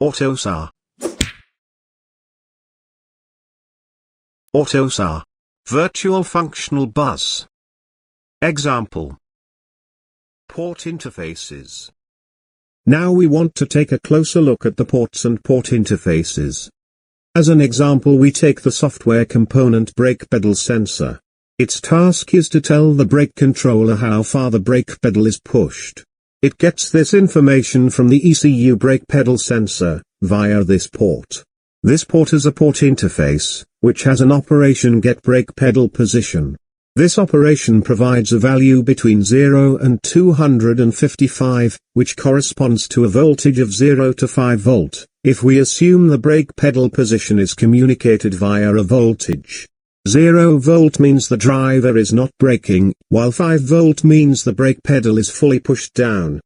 AUTOSAR. AUTOSAR Virtual Functional Bus. Example: port interfaces. Now we want to take a closer look at the ports and port interfaces. As an example, we take the software component brake pedal sensor. Its task is to tell the brake controller how far the brake pedal is pushed. It gets this information from the ECU brake pedal sensor, via this port. This port has a port interface, which has an operation get brake pedal position. This operation provides a value between 0 and 255, which corresponds to a voltage of 0 to 5 volt, if we assume the brake pedal position is communicated via a voltage. 0 volt means the driver is not braking, while 5 volt means the brake pedal is fully pushed down.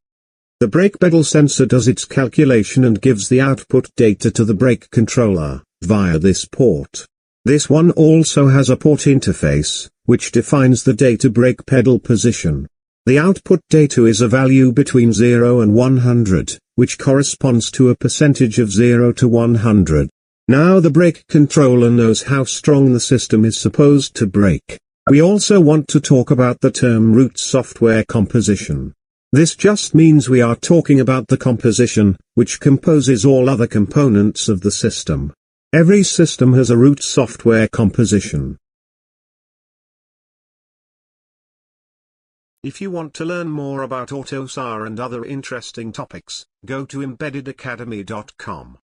The brake pedal sensor does its calculation and gives the output data to the brake controller, via this port. This one also has a port interface, which defines the data brake pedal position. The output data is a value between 0 and 100, which corresponds to a percentage of 0 to 100. Now the brake controller knows how strong the system is supposed to brake. We also want to talk about the term root software composition. This just means we are talking about the composition, which composes all other components of the system. Every system has a root software composition. If you want to learn more about AUTOSAR and other interesting topics, go to embeddedacademy.com.